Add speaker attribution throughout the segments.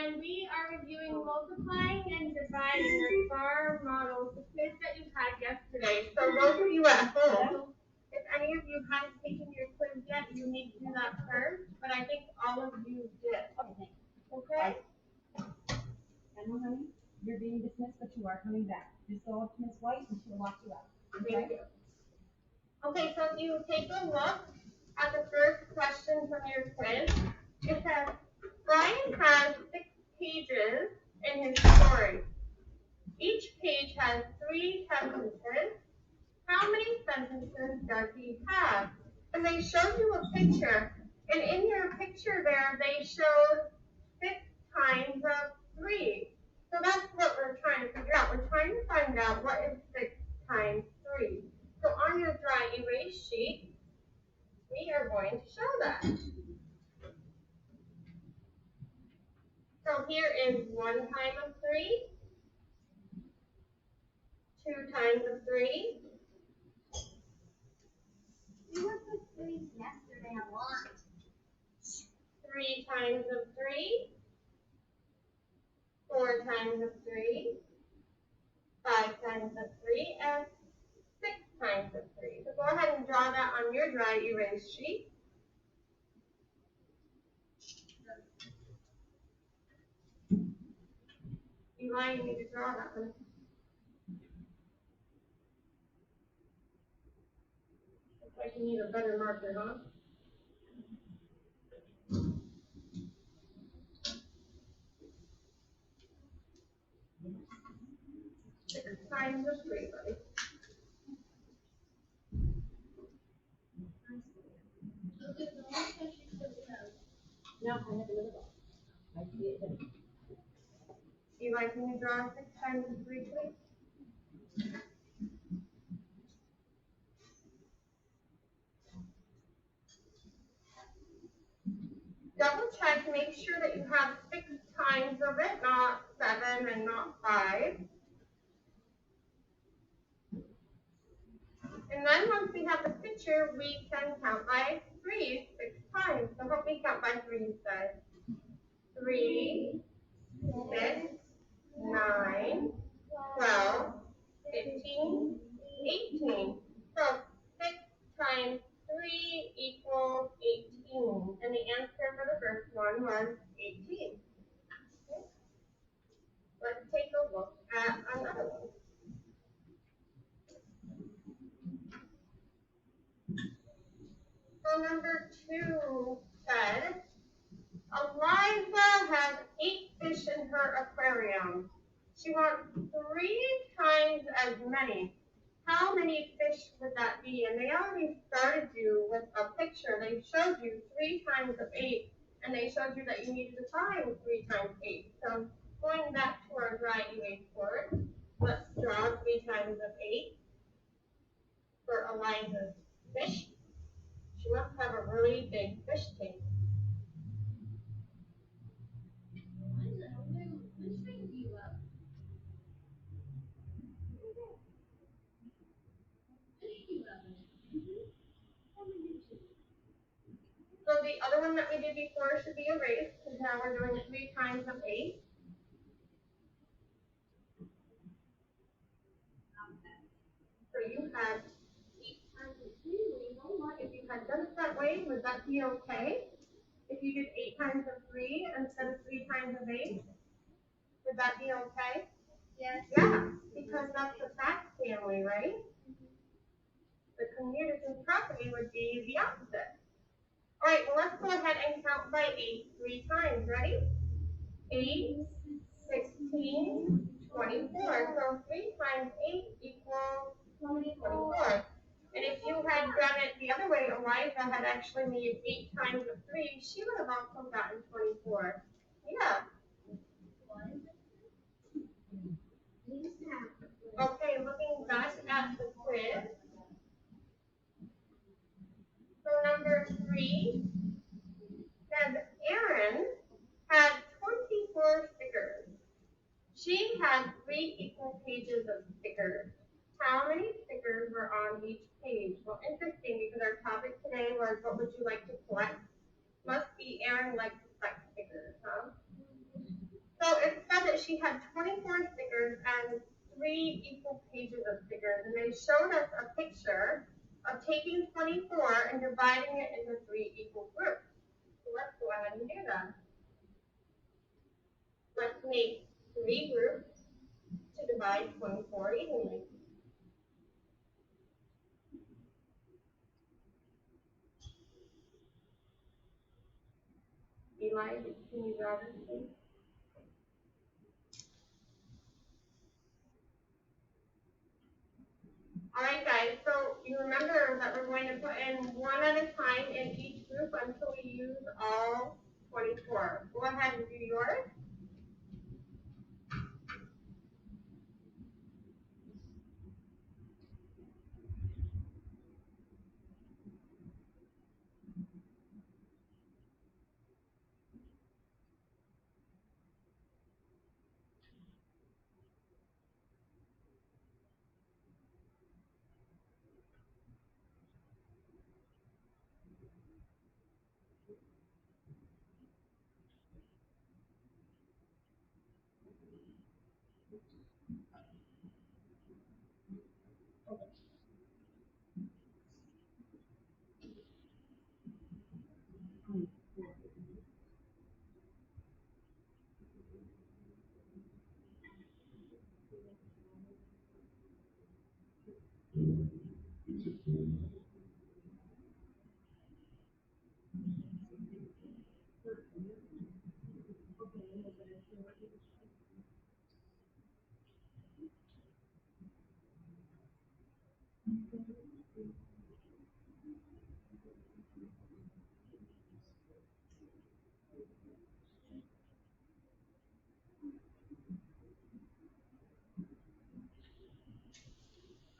Speaker 1: And we are reviewing multiplying and dividing the STAR models, the quiz that you had yesterday. So those of you at home, if any of you haven't taken your quiz yet, you need to do that first. But I think all of you did. Okay?
Speaker 2: Emma, honey, you're being dismissed, but you are coming back. Just go up to Miss White and she'll walk you out.
Speaker 1: Thank you. Okay, so if you take a look at the first question from your quiz, it says, Brian has 6 pages in his story. Each page has 3 sentences. How many sentences does he have? And they showed you a picture. And in your picture there, they showed 6 times of 3. So that's what we're trying to figure out. We're trying to find out what is 6 times 3. So on your dry erase sheet, we are going to show that. So here is 1 time of 3, 2 times of 3.
Speaker 3: You went with 3 yesterday a lot.
Speaker 1: 3 times of 3, 4 times of 3, 5 times of 3, and 6 times of 3. So go ahead and draw that on your dry erase sheet. Eli, you need to draw that one. Looks like you need a better marker, huh? Six times of 3, buddy.
Speaker 2: No, I have another box. I see it there.
Speaker 1: Eli, can you draw 6 times of 3, please? Double check, make sure that you have 6 times of it, not 7 and not 5. And then once we have the picture, we can count by 3 6 times. So help me count by 3 instead. 3, 6, 9, 12, 15, 18. So 6 times 3 equals 18. And the answer for the first one was 18. Okay. Let's take a look at another one. So number 2 said, Eliza has 8 fish in her aquarium. She wants 3 times as many. How many fish would that be? And they already started you with a picture. They showed you 3 times of 8, and they showed you that you needed to find 3 times 8. So going back to our dry erase board, let's draw 3 times of 8 for Eliza's fish. She must have a really big fish tank. So the other one that we did before should be erased, because now we're doing 3 times of 8. So you had 8 times of 3. You know what? If you had done it that way, would that be okay? If you did 8 times of 3 instead of 3 times of 8, would that be okay?
Speaker 3: Yes.
Speaker 1: Yeah, because that's the fact family, right? The community property would be the opposite. All right, well, let's go ahead and count by 8 3 times. Ready? 8, 16, 24. So 3 times 8 equals 24. And if you had done it the other way, Eliza had actually made 8 times of 3, she would have also gotten 24. Yeah. Okay, looking back at the quiz. So number 3 says Erin had 24 stickers. She had 3 equal pages of stickers. How many stickers were on each page? Well, interesting, because our topic today was what would you like to collect? Must be Erin likes to collect stickers, huh? she had 24 stickers and 3 equal pages of stickers, and they showed us a picture of taking 24 and dividing it into 3 equal groups. So let's go ahead and do that. Let's make 3 groups to divide 24 evenly. Eli, can you draw this, please? Alright guys, so you remember that we're going to put in one at a time in each group until we use all 24. Go ahead and do yours.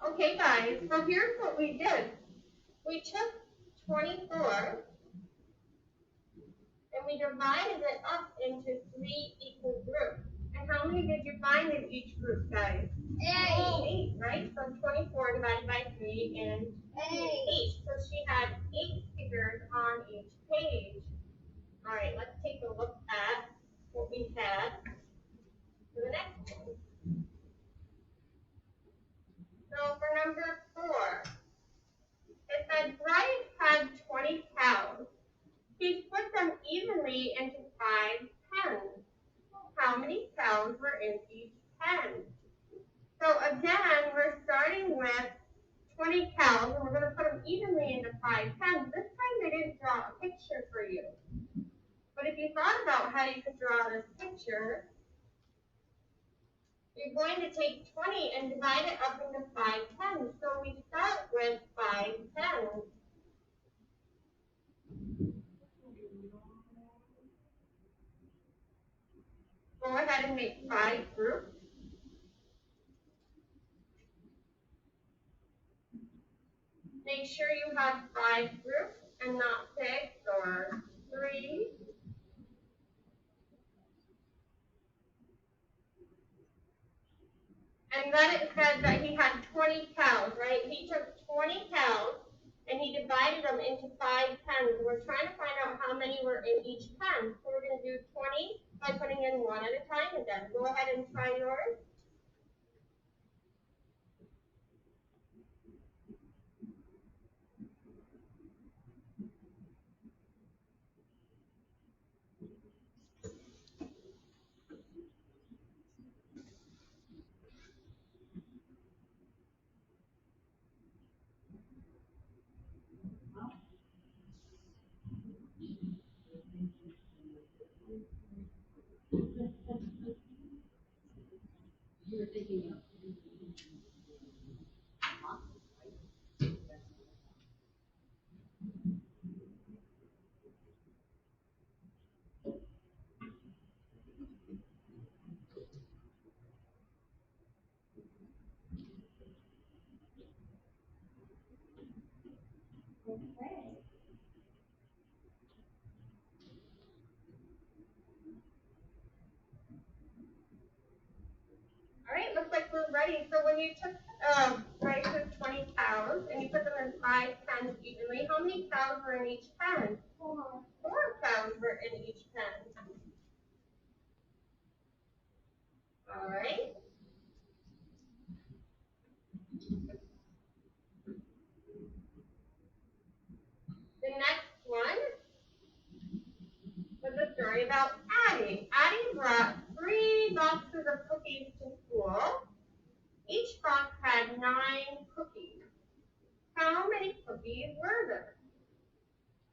Speaker 1: Okay guys, so here's what we did. We took 24 and we divided it up into 3 equal groups. And how many did you find in each group, guys? 8, right? So 24 divided by 3 and 8. So she had 8 stickers on each page. Alright, let's take a look at what we had for the next one. So for number 4, it said Bryce had 20 cows. He split them evenly into 5 pens. How many cows were in each pen? So again, we're starting with 20 cows, and we're going to put them evenly into 5 pens. This time they didn't draw a picture for you. But if you thought about how you could draw this picture, you're going to take 20 and divide it up into 5 pens. So we start with 5 pens. Go ahead and make 5 groups. Make sure you have 5 groups and not 6 or 3. And then it said that he had 20 cows, right? He took 20 cows and he divided them into 5 pens. We're trying to find out how many were in each pen. So we're going to do 20 by putting in one at a time again. Go ahead and try yours.
Speaker 2: Okay.
Speaker 1: All right, looks like we're ready. So when you took Bryce's 20 cows and you put them in 5 pens evenly, how many cows were in each pen? 4 cows were in each pen. about Addie. Addie brought 3 boxes of cookies to school. Each box had 9 cookies. How many cookies were there?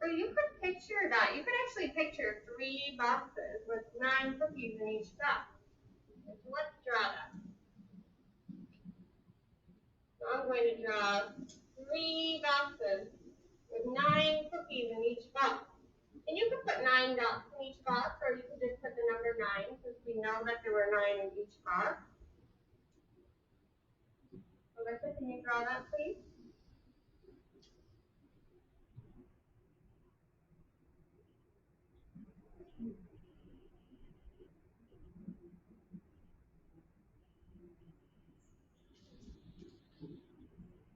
Speaker 1: So you could picture that. You could actually picture 3 boxes with 9 cookies in each box. So let's draw that. So I'm going to draw 3 boxes with 9 cookies in each box. And you could put 9 dots in each box, or you could just put the number 9, since we know that there were 9 in each box. Alyssa, can you draw that, please?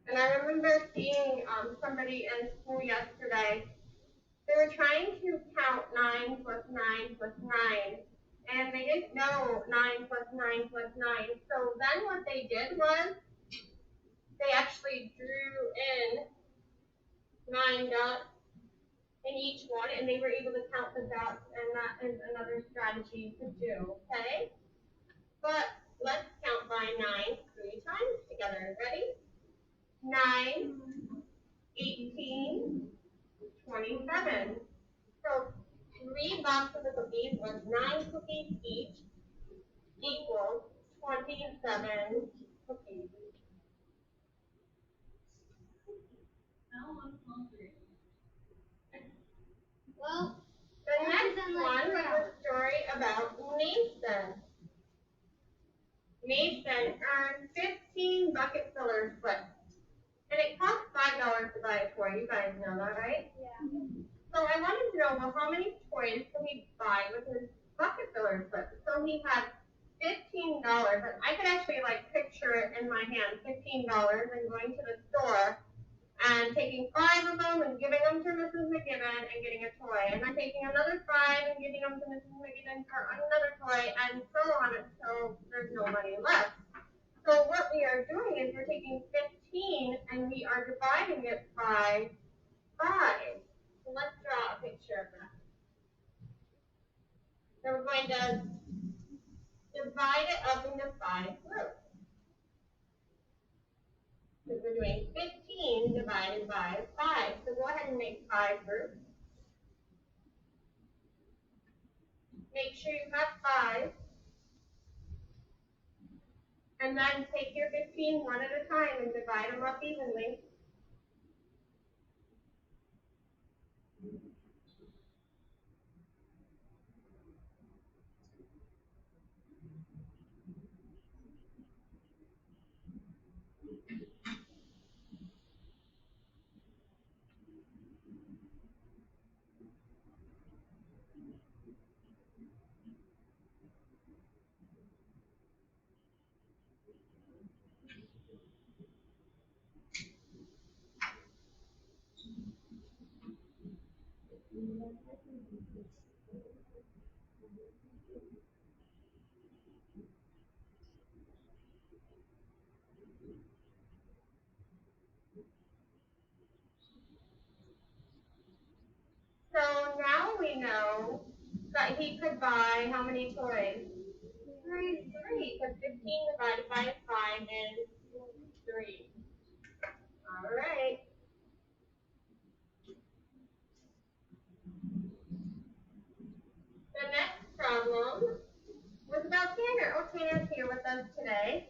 Speaker 1: And I remember seeing somebody in school yesterday. They were trying to count 9 plus 9 plus 9, and they didn't know 9 plus 9 plus 9. So then what they did was they actually drew in 9 dots in each one, and they were able to count the dots, and that is another strategy you could do, okay? But let's count by 9 3 times together. Ready? 9, 18, 27. So 3 boxes of cookies with 9 cookies each equals 27 cookies.
Speaker 3: Well,
Speaker 1: The next one was a story about Mason. Mason earned 15 bucket filler slips. And it cost $5 to buy a toy. You guys know that, right?
Speaker 3: yeah.
Speaker 1: So I wanted to know, well, how many toys could he buy with his bucket filler slips? So he had $15, and I could actually like picture it in my hand, $15, and going to the store and taking 5 of them and giving them to Mrs. McGibbon and getting a toy, and then taking another 5 and giving them to Mrs. McGibbon for another toy, and so on until there's no money left. So what we are doing is we're taking 15 and we are dividing it by 5. So let's draw a picture of that. So we're going to divide it up into 5 groups. So we're doing 15 divided by 5. So go ahead and make 5 groups. Make sure you have 5. And then take your 15 one at a time and divide them up evenly. So now we know that he could buy how many toys? 3. Because 15 divided by 5 is 3. All right. The next problem was about Tanner. Oh, Tanner's here with us today.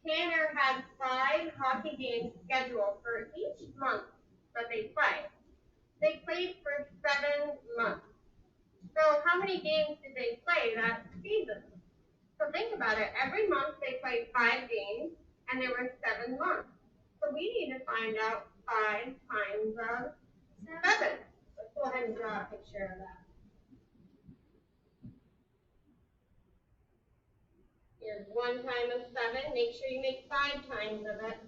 Speaker 1: Tanner had 5 hockey games scheduled for each month that they play. They played for 7 months. So how many games did they play that season? So think about it. Every month they played 5 games, and there were 7 months. So we need to find out 5 times of 7. Let's go ahead and draw a picture of that. Here's 1 time of 7. Make sure you make 5 times of it.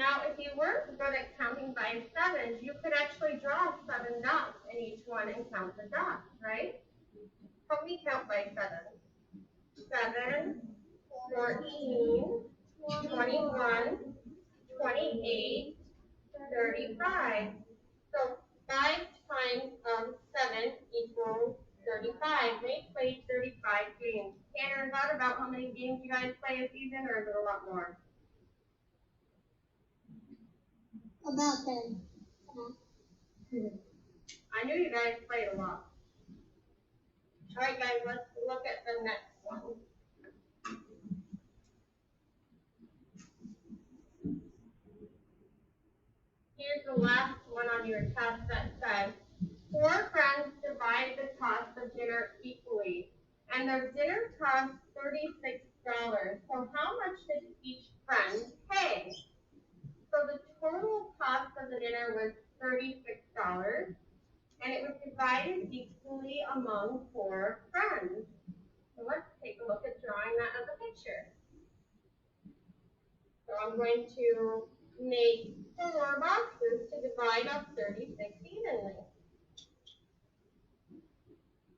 Speaker 1: Now, if you weren't good at counting by sevens, you could actually draw 7 dots in each one and count the dots, right? Help me count by sevens. 7, 14, 21, 28, 35. So 5 times 7 equals 35. They played 35 games. Tanner, is that about how many games you guys play a season, or is it a lot more?
Speaker 3: About 10.
Speaker 1: I knew you guys played a lot. All right, guys, let's look at the next one. Here's the last one on your test that says, 4 friends divide the cost of dinner equally, and their dinner cost $36. So how much did each friend pay? So the total cost of the dinner was $36, and it was divided equally among 4 friends. So let's take a look at drawing that as a picture. So I'm going to make 4 boxes to divide up 36 evenly.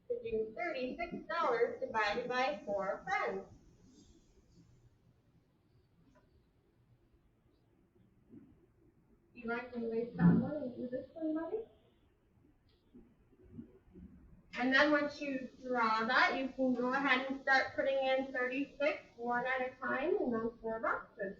Speaker 1: To do $36 divided by 4 friends. You like to erase that one and do this one, buddy? And then once you draw that, you can go ahead and start putting in 36 one at a time in those 4 boxes.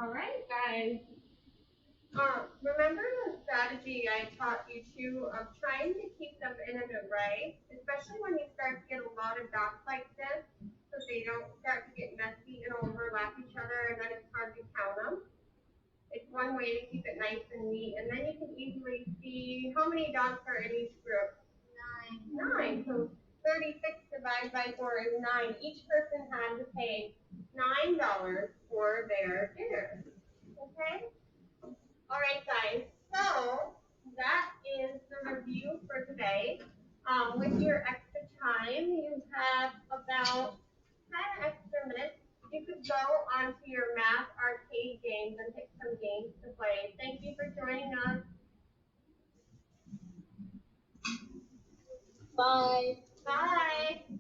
Speaker 1: All right, guys. Remember the strategy I taught you to of trying to keep them in an array, especially when you start to get a lot of dots like this, so they don't start to get messy and overlap each other, and then it's hard to count them. It's one way to keep it nice and neat, and then you can easily see how many dots are in each group. 9. So 36 divided by 4 is 9. Each person had to pay $9 for their dinner. Okay? All right, guys. So that is the review for today. With your extra time, you have about 10 extra minutes. You could go onto your math arcade games and pick some games to play. Thank you for joining us.
Speaker 3: Bye.
Speaker 1: Bye.